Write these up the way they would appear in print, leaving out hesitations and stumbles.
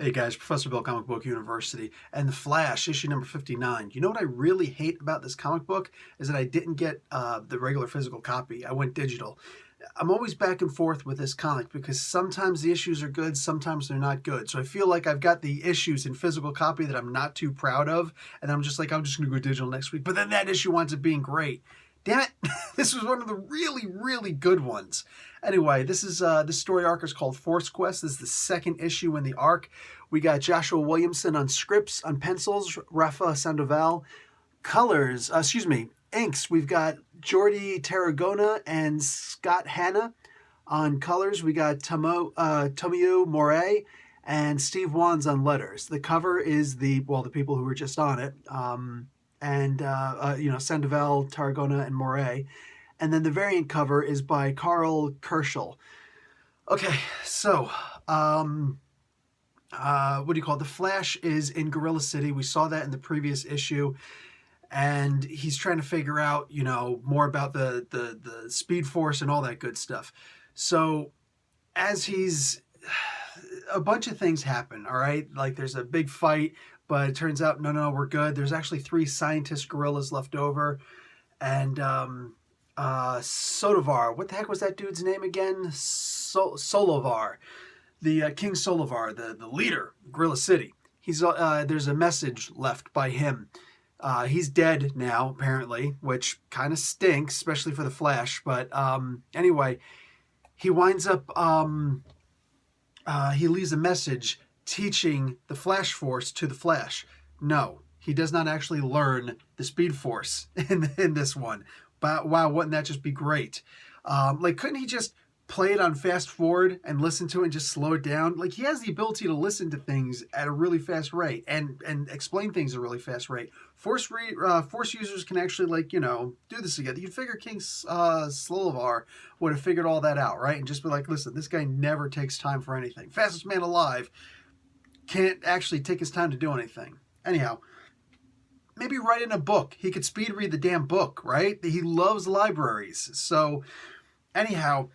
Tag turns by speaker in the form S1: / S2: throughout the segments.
S1: Hey guys, Professor Bill, Comic Book University, and The Flash, issue number 59. You know what I really hate about this comic book is that I didn't get the regular physical copy. I went digital. I'm always back and forth with this comic because sometimes the issues are good, sometimes they're not good. So I feel like I've got the issues in physical copy that I'm not too proud of, and I'm just like, I'm just going to go digital next week. But then that issue winds up being great. Damn it, this was one of the really, really good ones. Anyway, this story arc is called Force Quest. This is the second issue in the arc. We got Joshua Williamson on scripts, on pencils, Rafa Sandoval. Colors, inks. We've got Jordi Tarragona and Scott Hanna on colors. We got Tomio Morey and Steve Wands on letters. The cover is the people who were just on it. Sandoval, Tarragona, and Morey. And then the variant cover is by Carl Kerschel. Okay, so, what do you call it? The Flash is in Gorilla City. We saw that in the previous issue. And he's trying to figure out, more about the Speed Force and all that good stuff. So, a bunch of things happen, all right? Like, there's a big fight, but it turns out, no, we're good. There's actually 3 scientist gorillas left over. And, Sotovar, what the heck was that dude's name again? Solovar. The King Solovar, the leader of Gorilla City. There's a message left by him. He's dead now, apparently, which kind of stinks, especially for the Flash. But anyway, he winds up, he leaves a message teaching the Flash Force to the Flash. No, he does not actually learn the Speed Force in this one. But wow, wouldn't that just be great? Couldn't he just play it on fast forward and listen to it and just slow it down? Like, he has the ability to listen to things at a really fast rate and explain things at a really fast rate. Force users can actually, do this together. You'd figure King Slolovar would have figured all that out, right? And just be like, listen, this guy never takes time for anything. Fastest man alive can't actually take his time to do anything. Anyhow, maybe write in a book. He could speed read the damn book, right? He loves libraries. So, anyhow,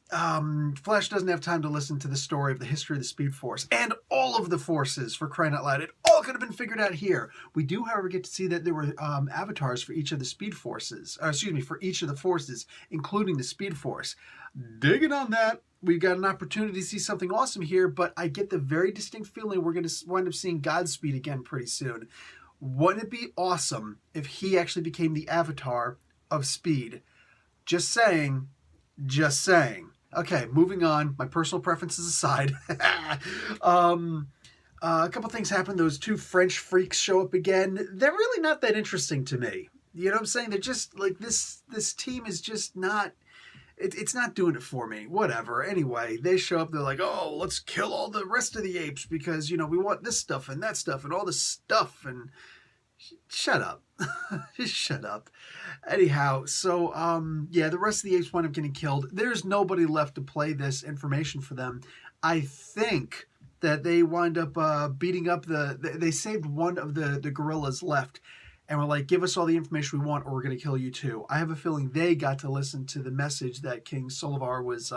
S1: Flash doesn't have time to listen to the story of the history of the Speed Force and all of the forces, for crying out loud. It all could have been figured out here. We do, however, get to see that there were avatars for each of the Speed Forces, for each of the forces, including the Speed Force. Digging on that. We've got an opportunity to see something awesome here, but I get the very distinct feeling we're going to wind up seeing Godspeed again pretty soon. Wouldn't it be awesome if he actually became the avatar of Speed? Just saying. Just saying. Okay, moving on. My personal preferences aside. A couple things happen. Those 2 French freaks show up again. They're really not that interesting to me. You know what I'm saying? They're just, like, this team is just not... It's not doing it for me. Whatever. Anyway, they show up. They're like, oh, let's kill all the rest of the apes because, we want this stuff and that stuff and all this stuff. And shut up. Just shut up. Anyhow, so, the rest of the apes wind up getting killed. There's nobody left to play this information for them. I think that they wind up beating up they saved one of the gorillas left. And we're like, give us all the information we want or we're going to kill you too. I have a feeling they got to listen to the message that King Solovar was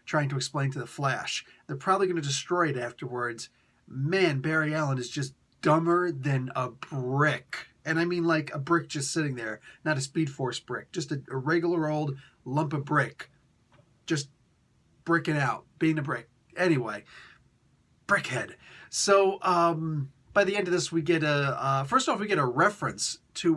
S1: trying to explain to the Flash. They're probably going to destroy it afterwards. Man, Barry Allen is just dumber than a brick. And I mean like a brick just sitting there, not a Speed Force brick. Just a regular old lump of brick. Just bricking out, being a brick. Anyway, brickhead. So, by the end of this, we get first off, we get a reference to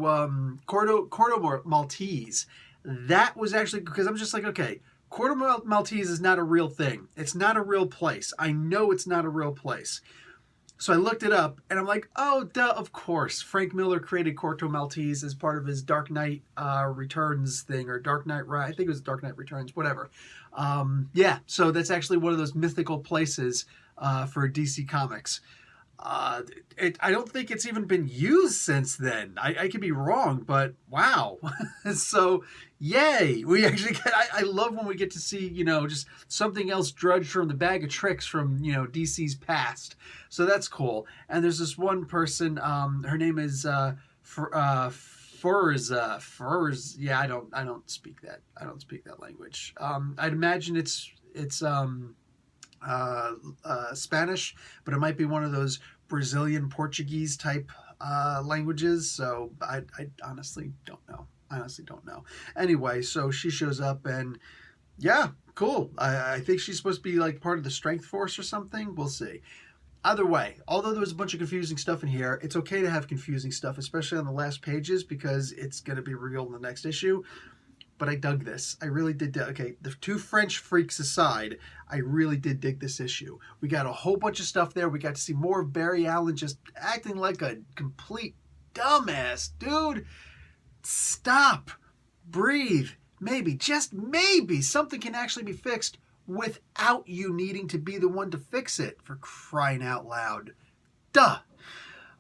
S1: Corto Maltese. That was actually, because I'm just like, okay, Corto Maltese is not a real thing. It's not a real place. I know it's not a real place. So I looked it up, and I'm like, oh, duh, of course. Frank Miller created Corto Maltese as part of his Dark Knight Returns thing, or Dark Knight, I think it was Dark Knight Returns, whatever. So that's actually one of those mythical places for DC Comics. I don't think it's even been used since then. I could be wrong, but wow. So, yay. We actually get, I love when we get to see, just something else drudged from the bag of tricks from, DC's past. So that's cool. And there's this one person, her name is Furs. Yeah, I don't speak that. I don't speak that language. I'd imagine it's Spanish, but it might be one of those Brazilian Portuguese type languages. So I honestly don't know. I honestly don't know. Anyway, so she shows up and yeah, cool. I think she's supposed to be like part of the strength force or something. We'll see. Either way, although there was a bunch of confusing stuff in here, it's okay to have confusing stuff, especially on the last pages, because it's going to be revealed in the next issue. But I dug this. I really did. Okay, the two French freaks aside, I really did dig this issue. We got a whole bunch of stuff there. We got to see more of Barry Allen just acting like a complete dumbass. Dude, stop. Breathe. Maybe, just maybe, something can actually be fixed without you needing to be the one to fix it, for crying out loud. Duh.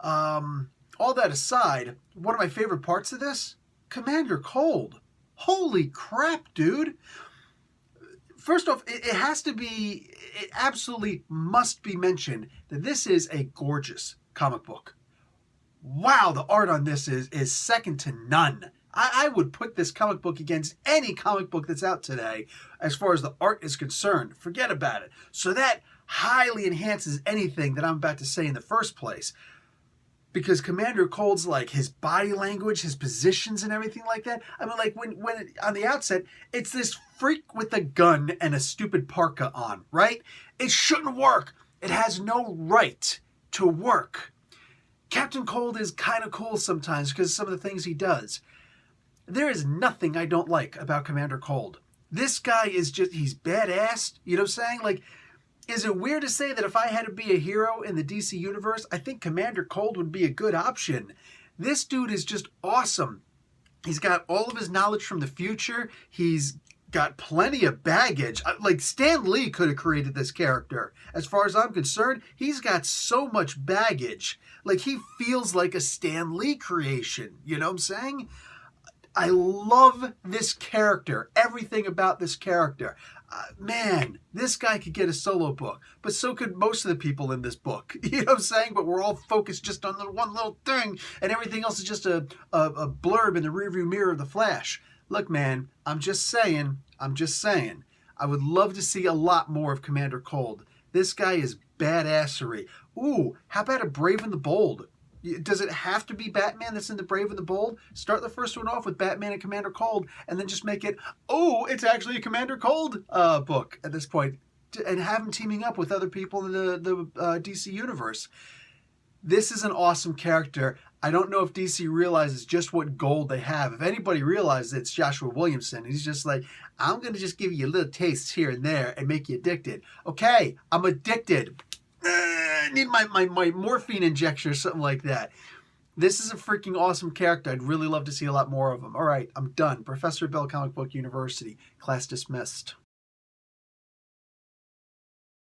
S1: All that aside, one of my favorite parts of this, Commander Cold. Holy crap, dude. First off, it has to be, it absolutely must be mentioned that this is a gorgeous comic book. Wow, the art on this is second to none. I would put this comic book against any comic book that's out today as far as the art is concerned. Forget about it. So that highly enhances anything that I'm about to say in the first place. Because Commander Cold's like his body language, his positions and everything like that. I mean, like when on the outset, it's this freak with a gun and a stupid parka on, right? It shouldn't work. It has no right to work. Captain Cold is kind of cool sometimes because of some of the things he does. There is nothing I don't like about Commander Cold. This guy is just, he's badass. You know what I'm saying? Like, is it weird to say that if I had to be a hero in the DC universe, I think Commander Cold would be a good option? This dude is just awesome. He's got all of his knowledge from the future. He's got plenty of baggage. Like, Stan Lee could have created this character. As far as I'm concerned, he's got so much baggage. Like, he feels like a Stan Lee creation. You know what I'm saying? I love this character, everything about this character. Man, this guy could get a solo book, but so could most of the people in this book. You know what I'm saying? But we're all focused just on the one little thing, and everything else is just a blurb in the rearview mirror of the Flash. Look, man, I'm just saying. I would love to see a lot more of Commander Cold. This guy is badassery. Ooh, how about a Brave and the Bold? Does it have to be Batman that's in the Brave and the Bold? Start the first one off with Batman and Commander Cold, and then just make it, oh, it's actually a Commander Cold book at this point, and have him teaming up with other people in the DC universe. This is an awesome character. I don't know if DC realizes just what gold they have. If anybody realizes, it's Joshua Williamson. He's just like, I'm going to just give you a little taste here and there and make you addicted. Okay, I'm addicted. I need my morphine injection or something like that. This is a freaking awesome character. I'd really love to see a lot more of him. All right, I'm done. Professor Bell Comic Book University. Class dismissed.